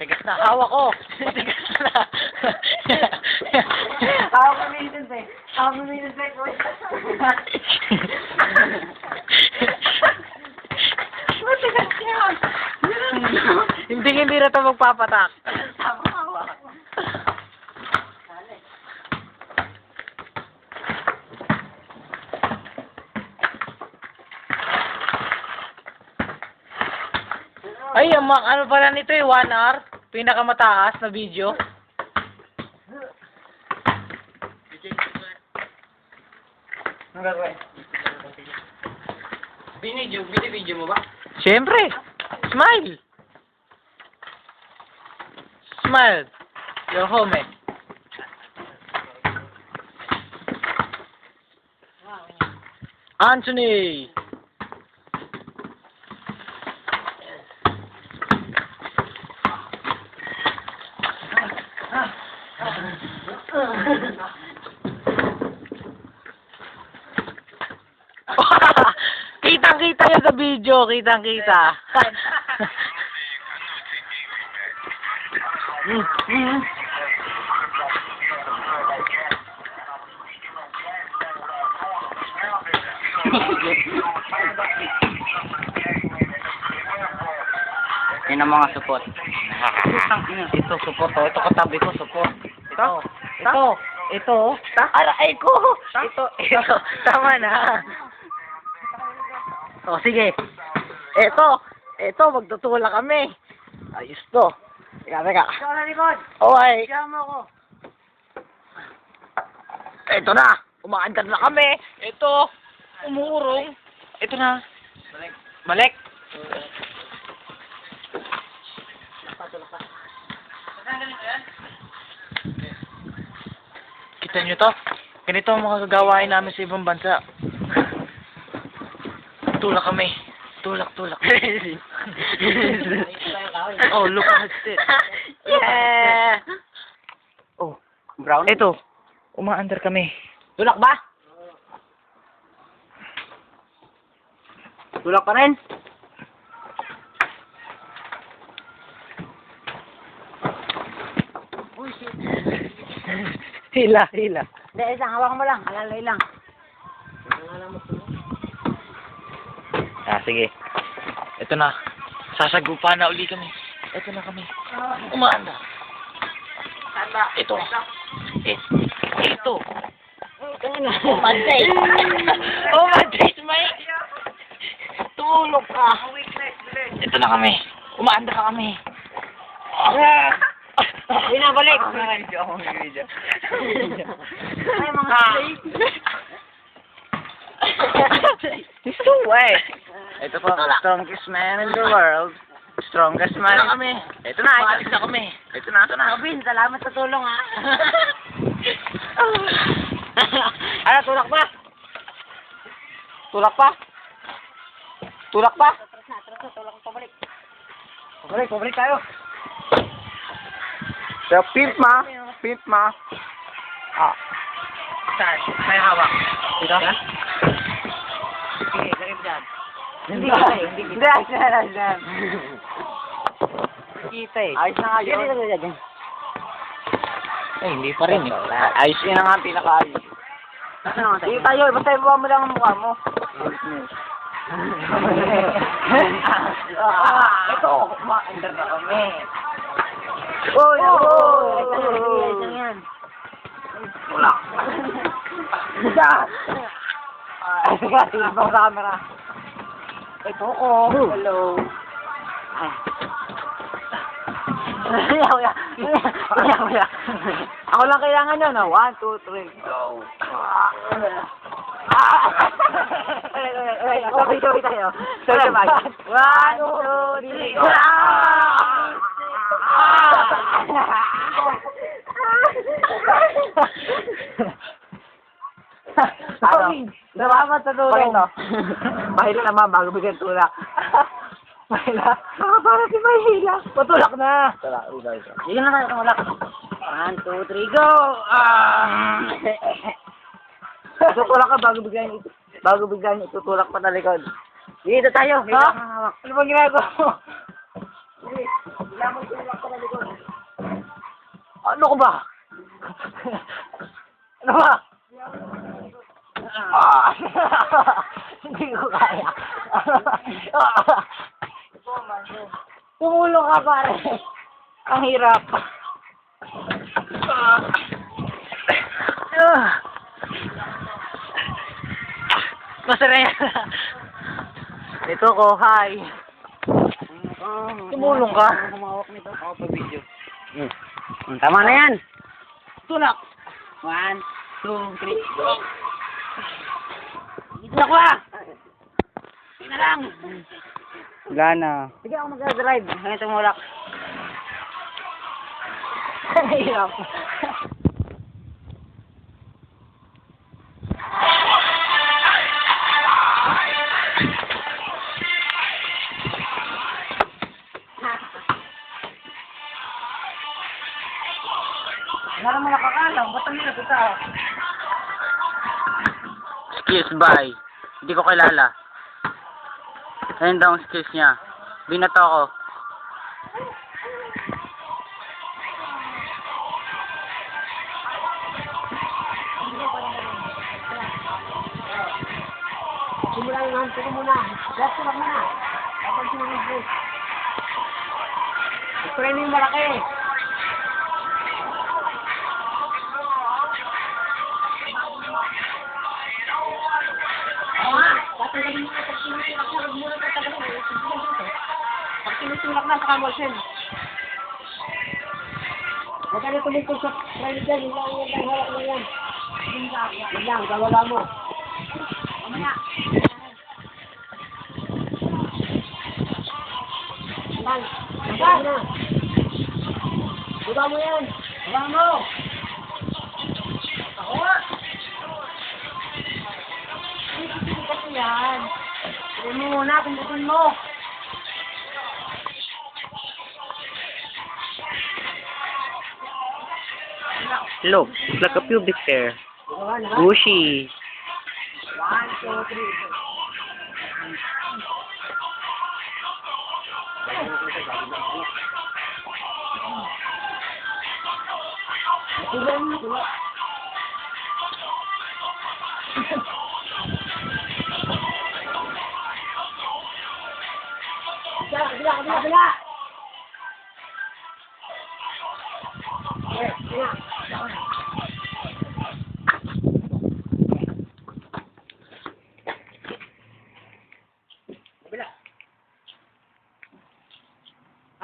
Tigas na, hawak ko. Tigas na. Hawak mo minutes eh. Hawak mo minutes eh. Matigas yan. Hindi na ito magpapatak. Tama, hawak. Ay, ano pala nito 1 hour? Pinakamataas na video. Ano gagawin? Binidyo mo ba? Siyempre! Smile! Smile! You're home eh. Anthony! Kitang-kita yan sa video, kitang-kita. Yun ang mga support. Ito, support. Ito, katabi ko, support. Ito. Aray ko! Ito. Tama na. O, sige. Ito, magtutulak kami. Ayos to. Teka. Ikaw na likod. Okay. Ikaw mo ako. Ito na. Umaandar na kami. Ito. Umuurong. Ito na. Balik. Kita nyo to? Ganito ang mga gagawain namin sa ibang bansa. Tulak kami. Tulak. Oh, look at it. Yeah! Oh, Brown? ito. Umaandar kami. Tulak ba? Tulak pa rin? Uy, shit. Hila. Hindi, isang hawak mo lang. Alalay lang. Sige. Ito na. Sasagupa na uli kami. Ito na kami. Umaanda. Ito. Ito. Oh, Monday. Oh, my days, mate. Tulog ka. Ito na kami. Umaanda ka kami. Binabalik. Ako video. Ay, mga Gusto way. Ito po, strongest man in the world. Strongest man. Ito na kami. Ito na, aalis na kami. Ito na. Robin, salamat sa tulong ha. Ano, tulak pa? Tulak pa? Tulak pa? Atras na, tulak pa balik. Pabalik tayo. So, pimp ma. Saan? May hawak. Dito? Sige, ganun dyan. Hindi Ayos na. kita eh. Ayos na nga yun. Eh, hindi pa rin eh. Ayos yun na nga ang pinaka-ayos. Sige tayo, basta ibawa mo lang ang mukha mo. Ito, kumaandar na kami. Oy! Yan. Tulak. Ay, sige, tingin mo sa camera. Ito ko. Hello. Kuya. Ako lang kailangan yun, 1, 2, 3, go. Sabay tayo. Sabay. 1, 2, 3, go. Salamat sa tulong. Bahil naman bago bigyan tulak. Mahila. Para si Mahila. Patulak na. Tara. Sige na tayo, tumulak. 1, 2, 3, go! Tutulak ka bago bigyan itutulak pa na likod. Dito tayo. Ha? Ano bang ginagawa mo? Bigyan mo itulak pa na likod. Ano ko ba? Ano ba? Hindi ko kaya. Tumulong ka pare. Ang hirap. Masarap. Ito ko, hi. Tumulong ka. Humawak nito. Ako pa video. Tama na yan. Tulak. 1, 2, 3, go. Dito ako ah. Sige na lang. Wala na. Sige ako mag-drive. Ngayon tumulak. Hirap. Wala naman nakakalam. Ba't ang hirap ito? Skills by. Hindi ko kilala. Ayun daw ang skills niya. Binato ko. Simulan naman. Sige muna. Gas ko lang muna. Kapag simulan ko. Spray mo yung malaki. Tatanggalin mo na pag tinutulak na. Huwag muna tatanggalin. Pag tinutulak na, saka mo sin. Huwag ka na tumutulak sa spray dyan. Yung lang yan. Hawak mo yan. Yan lang. Gawala mo. Mamaya. Yan. Yan na. Buka mo yan. Buka mo. Ako nga. Hindi kasi yan. Hindi mo muna. Pindutin mo. Look, it's like a pubic hair. Bushy. 1, 2, 3. Kabila.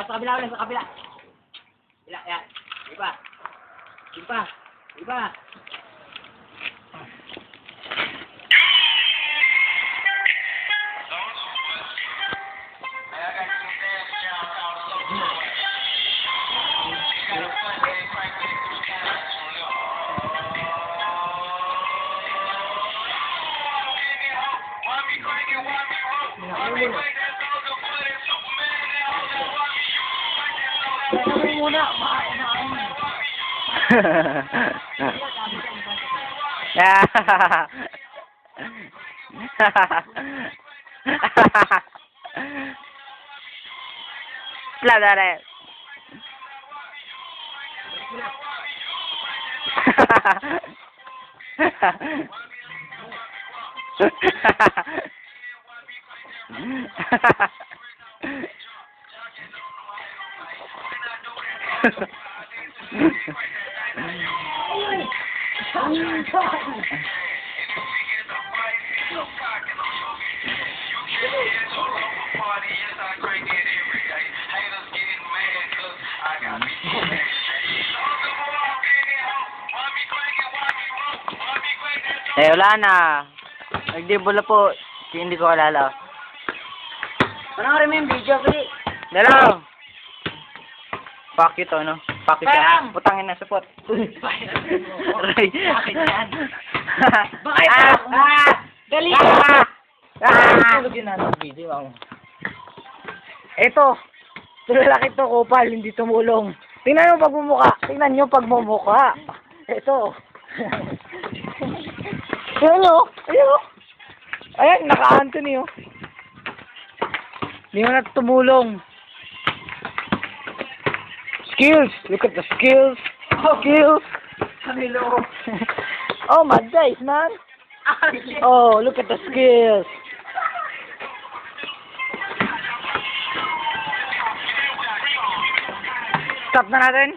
Sa kabila ulit, sa kabila. Kabila, yan. Iba. Iba. Iba. Slap that ass. Eh, wala na. Nagdibula po. Hindi ko alala. Panoorin mo yung video, Kali. Dalaw! Fuck you to, no? Fuck you Bam! to. Putangin na support. Aray. Bakit yan? Bakit? Ah! Dali! Ah! Ah! Tulog yun na ng video, ako. Ito. Lalaki to, kupal, hindi tumulong. Tingnan nyo pagmumuka. Tingnan nyo pagmumuka. Ito. Tingnan nyo. Ayun. Ayan, naka-Anthony oh. Hindi mo na tumulong. Skills. Look at the skills. Skills. Kanilo. Oh, mad guys, man. Oh, look at the skills. Stop na natin.